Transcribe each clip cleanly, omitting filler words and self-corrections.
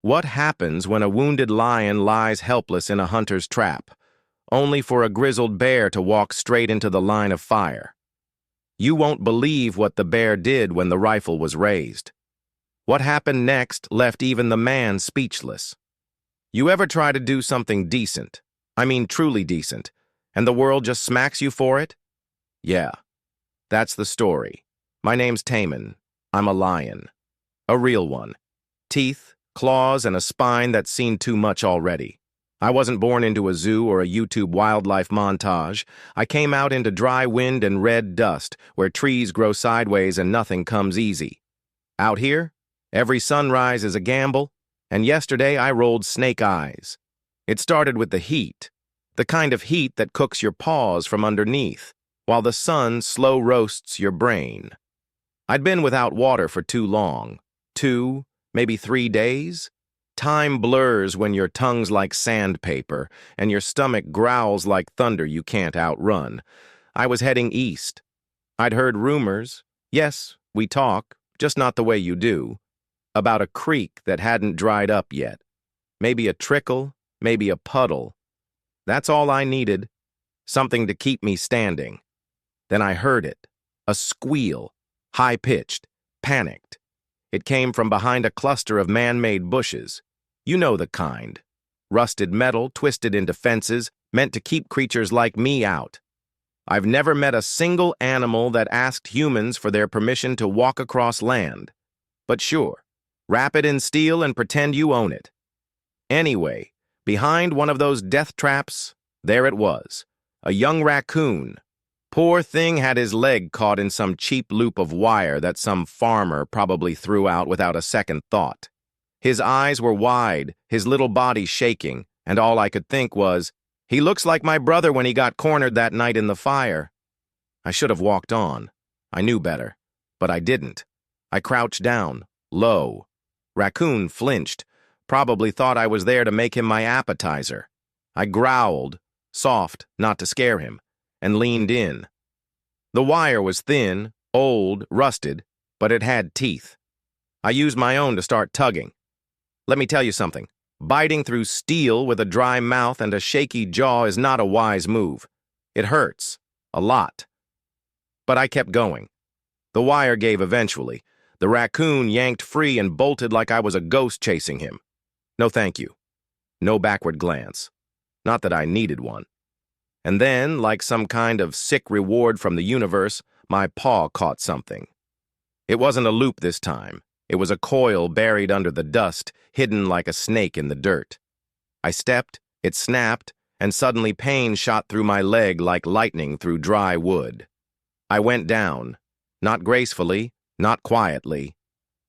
What happens when a wounded lion lies helpless in a hunter's trap, only for a grizzled bear to walk straight into the line of fire? You won't believe what the bear did when the rifle was raised. What happened next left even the man speechless. You ever try to do something decent, I mean truly decent, and the world just smacks you for it? Yeah, that's the story. My name's Taman. I'm a lion. A real one. Teeth, claws, and a spine that's seen too much already. I wasn't born into a zoo or a YouTube wildlife montage. I came out into dry wind and red dust, where trees grow sideways and nothing comes easy. Out here, every sunrise is a gamble, and yesterday I rolled snake eyes. It started with the heat, the kind of heat that cooks your paws from underneath, while the sun slow roasts your brain. I'd been without water for too long. 2, maybe 3 days? Time blurs when your tongue's like sandpaper and your stomach growls like thunder you can't outrun. I was heading east. I'd heard rumors. Yes, we talk, just not the way you do. About a creek that hadn't dried up yet. Maybe a trickle, maybe a puddle. That's all I needed. Something to keep me standing. Then I heard it. A squeal. High-pitched. Panicked. It came from behind a cluster of man-made bushes. You know the kind. Rusted metal twisted into fences, meant to keep creatures like me out. I've never met a single animal that asked humans for their permission to walk across land. But sure, wrap it in steel and pretend you own it. Anyway, behind one of those death traps, there it was. A young raccoon. Poor thing had his leg caught in some cheap loop of wire that some farmer probably threw out without a second thought. His eyes were wide, his little body shaking, and all I could think was, he looks like my brother when he got cornered that night in the fire. I should have walked on. I knew better. But I didn't. I crouched down, low. Raccoon flinched, probably thought I was there to make him my appetizer. I growled, soft, not to scare him, and leaned in. The wire was thin, old, rusted, but it had teeth. I used my own to start tugging. Let me tell you something. Biting through steel with a dry mouth and a shaky jaw is not a wise move. It hurts. A lot. But I kept going. The wire gave eventually. The raccoon yanked free and bolted like I was a ghost chasing him. No thank you. No backward glance. Not that I needed one. And then, like some kind of sick reward from the universe, my paw caught something. It wasn't a loop this time. It was a coil buried under the dust, hidden like a snake in the dirt. I stepped, it snapped, and suddenly pain shot through my leg like lightning through dry wood. I went down, not gracefully, not quietly.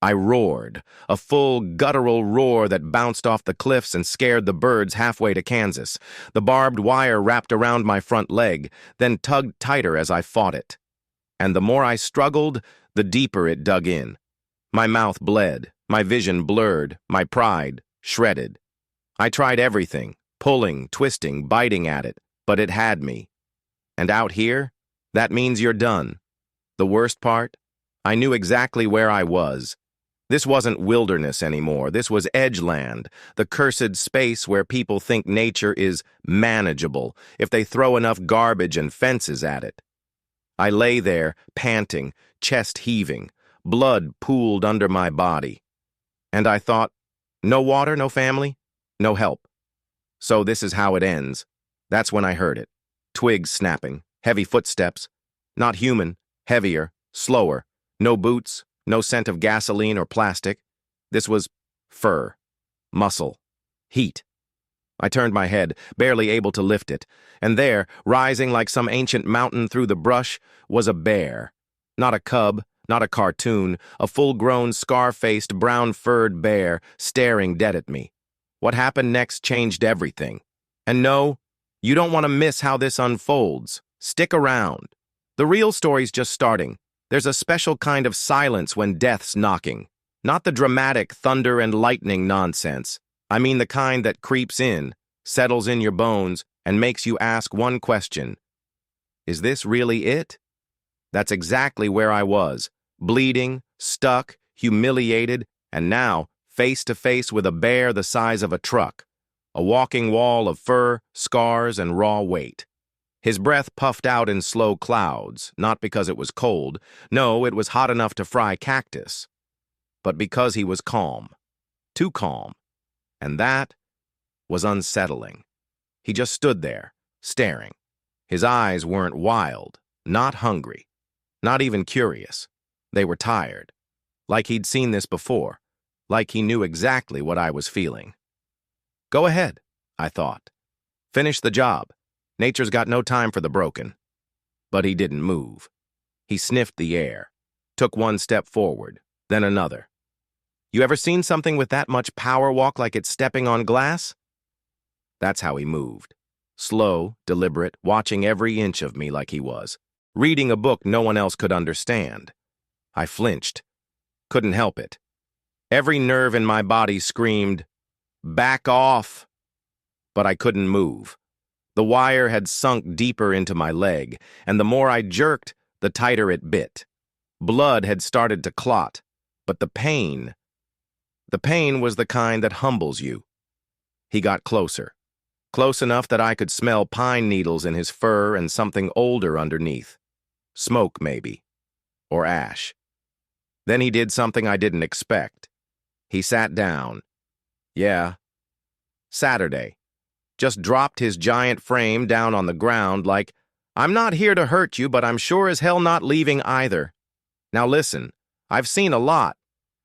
I roared, a full guttural roar that bounced off the cliffs and scared the birds halfway to Kansas. The barbed wire wrapped around my front leg, then tugged tighter as I fought it. And the more I struggled, the deeper it dug in. My mouth bled, my vision blurred, my pride shredded. I tried everything, pulling, twisting, biting at it, but it had me. And out here, that means you're done. The worst part? I knew exactly where I was. This wasn't wilderness anymore. This was edgeland, the cursed space where people think nature is manageable if they throw enough garbage and fences at it. I lay there, panting, chest heaving, blood pooled under my body. And I thought, no water, no family, no help. So this is how it ends. That's when I heard it. Twigs snapping, heavy footsteps. Not human, heavier, slower. No boots, no scent of gasoline or plastic. This was fur, muscle, heat. I turned my head, barely able to lift it, and there, rising like some ancient mountain through the brush, was a bear. Not a cub, not a cartoon, a full-grown, scar-faced, brown-furred bear staring dead at me. What happened next changed everything. And no, you don't want to miss how this unfolds. Stick around. The real story's just starting. There's a special kind of silence when death's knocking. Not the dramatic thunder and lightning nonsense. I mean the kind that creeps in, settles in your bones, and makes you ask one question. Is this really it? That's exactly where I was. Bleeding, stuck, humiliated, and now face to face with a bear the size of a truck, a walking wall of fur, scars, and raw weight. His breath puffed out in slow clouds, not because it was cold. No, it was hot enough to fry cactus. But because he was calm. Too calm. And that was unsettling. He just stood there, staring. His eyes weren't wild, not hungry, not even curious. They were tired. Like he'd seen this before. Like he knew exactly what I was feeling. Go ahead, I thought. Finish the job. Nature's got no time for the broken. But he didn't move. He sniffed the air, took one step forward, then another. You ever seen something with that much power walk like it's stepping on glass? That's how he moved. Slow, deliberate, watching every inch of me like he was. Reading a book no one else could understand. I flinched. Couldn't help it. Every nerve in my body screamed, "Back off!" But I couldn't move. The wire had sunk deeper into my leg, and the more I jerked, the tighter it bit. Blood had started to clot, but the pain was the kind that humbles you. He got closer. Close enough that I could smell pine needles in his fur and something older underneath. Smoke, maybe. Or ash. Then he did something I didn't expect. He sat down. Yeah. Saturday. Just dropped his giant frame down on the ground like, I'm not here to hurt you, but I'm sure as hell not leaving either. Now listen, I've seen a lot.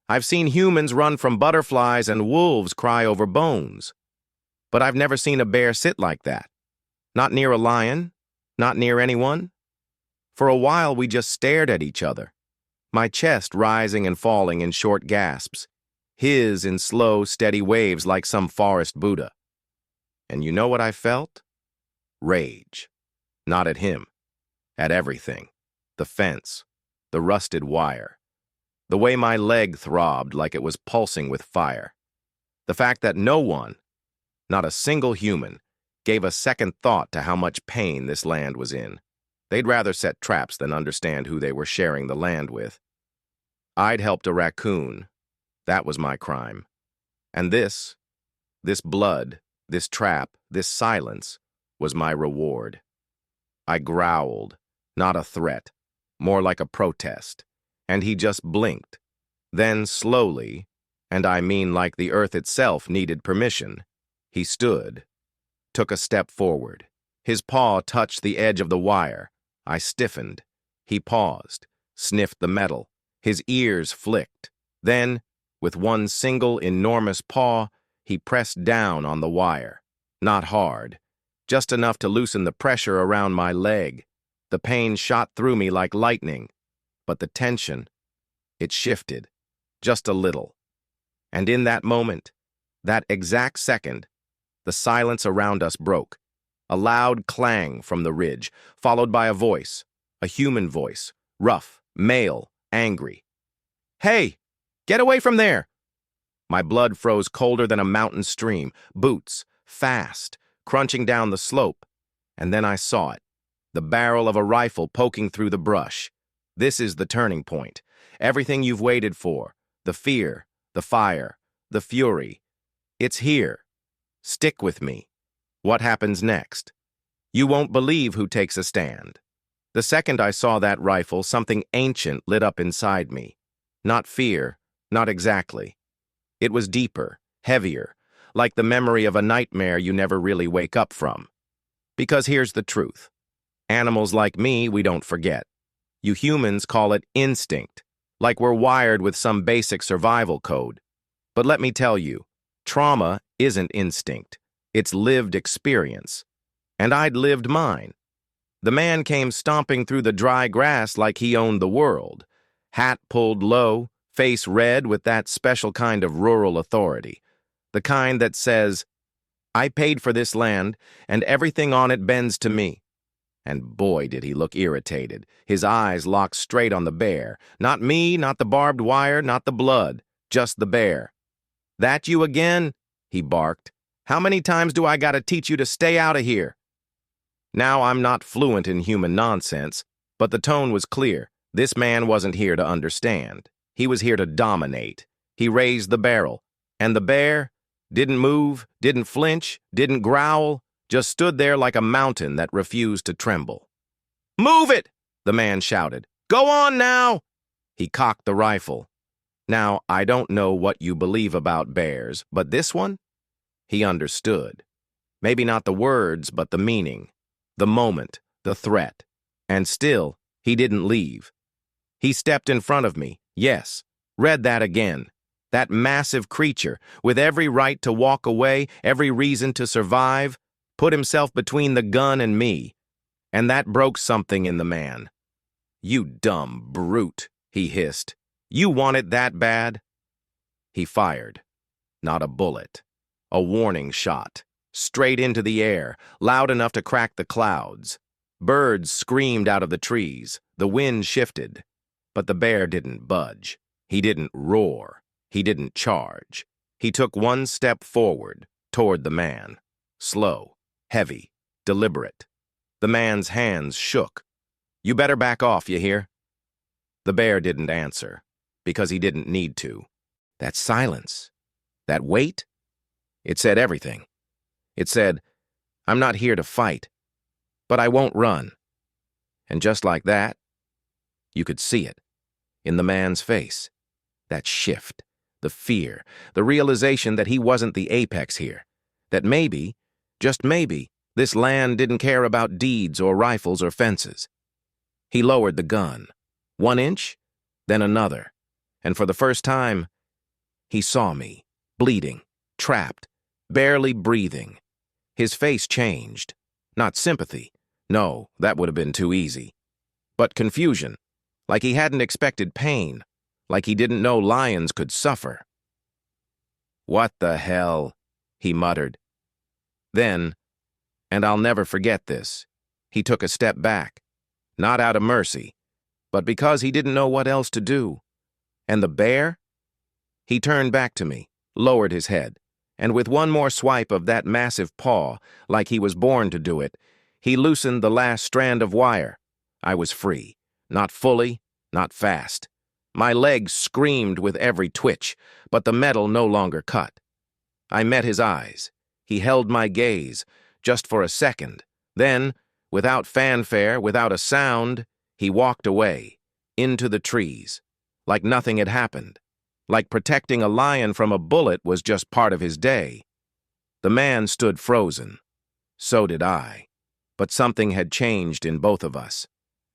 I've seen humans run from butterflies and wolves cry over bones. But I've never seen a bear sit like that. Not near a lion, not near anyone. For a while we just stared at each other, my chest rising and falling in short gasps, his in slow, steady waves like some forest Buddha. And you know what I felt? Rage. Not at him. At everything. The fence. The rusted wire. The way my leg throbbed like it was pulsing with fire. The fact that no one, not a single human, gave a second thought to how much pain this land was in. They'd rather set traps than understand who they were sharing the land with. I'd helped a raccoon. That was my crime. And this blood, this trap, this silence, was my reward. I growled, not a threat, more like a protest, and he just blinked. Then slowly, and I mean like the earth itself needed permission, he stood, took a step forward. His paw touched the edge of the wire. I stiffened. He paused, sniffed the metal. His ears flicked. Then, with one single enormous paw, he pressed down on the wire. Not hard, just enough to loosen the pressure around my leg. The pain shot through me like lightning, but the tension, it shifted, just a little. And in that moment, that exact second, the silence around us broke. A loud clang from the ridge, followed by a voice, a human voice, rough, male, angry. Hey, get away from there! My blood froze colder than a mountain stream, boots, fast, crunching down the slope. And then I saw it, the barrel of a rifle poking through the brush. This is the turning point. Everything you've waited for, the fear, the fire, the fury. It's here. Stick with me. What happens next? You won't believe who takes a stand. The second I saw that rifle, something ancient lit up inside me. Not fear, not exactly. It was deeper, heavier, like the memory of a nightmare you never really wake up from. Because here's the truth. Animals like me, we don't forget. You humans call it instinct, like we're wired with some basic survival code. But let me tell you, trauma isn't instinct. It's lived experience. And I'd lived mine. The man came stomping through the dry grass like he owned the world. Hat pulled low, face red with that special kind of rural authority. The kind that says, I paid for this land, and everything on it bends to me. And boy, did he look irritated. His eyes locked straight on the bear. Not me, not the barbed wire, not the blood. Just the bear. That you again? He barked. How many times do I gotta teach you to stay out of here? Now I'm not fluent in human nonsense, but the tone was clear. This man wasn't here to understand. He was here to dominate. He raised the barrel. And the bear didn't move, didn't flinch, didn't growl, just stood there like a mountain that refused to tremble. "Move it!" the man shouted. "Go on now!" He cocked the rifle. Now, I don't know what you believe about bears, but this one? He understood. Maybe not the words, but the meaning, the moment, the threat. And still, he didn't leave. He stepped in front of me, yes, read that again. That massive creature, with every right to walk away, every reason to survive, put himself between the gun and me. And that broke something in the man. "You dumb brute," he hissed. "You want it that bad?" He fired. Not a bullet. A warning shot. Straight into the air, loud enough to crack the clouds. Birds screamed out of the trees. The wind shifted. But the bear didn't budge. He didn't roar. He didn't charge. He took one step forward, toward the man. Slow, heavy, deliberate. The man's hands shook. "You better back off, you hear?" The bear didn't answer, because he didn't need to. That silence, that wait, it said everything. It said, "I'm not here to fight, but I won't run." And just like that, you could see it, in the man's face. That shift, the fear, the realization that he wasn't the apex here, that maybe, just maybe, this land didn't care about deeds or rifles or fences. He lowered the gun, 1 inch, then another, and for the first time, he saw me, bleeding, trapped, barely breathing. His face changed. Not sympathy. No, that would have been too easy. But confusion, like he hadn't expected pain, like he didn't know lions could suffer. "What the hell?" he muttered. Then, and I'll never forget this, he took a step back, not out of mercy, but because he didn't know what else to do. And the bear? He turned back to me, lowered his head, and with one more swipe of that massive paw, like he was born to do it, he loosened the last strand of wire. I was free. Not fully, not fast. My legs screamed with every twitch, but the metal no longer cut. I met his eyes. He held my gaze, just for a second. Then, without fanfare, without a sound, he walked away, into the trees, like nothing had happened. Like protecting a lion from a bullet was just part of his day. The man stood frozen. So did I. But something had changed in both of us.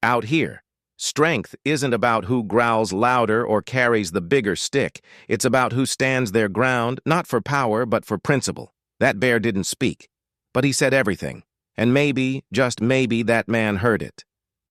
Out here, strength isn't about who growls louder or carries the bigger stick. It's about who stands their ground, not for power, but for principle. That bear didn't speak, but he said everything. And maybe, just maybe, that man heard it.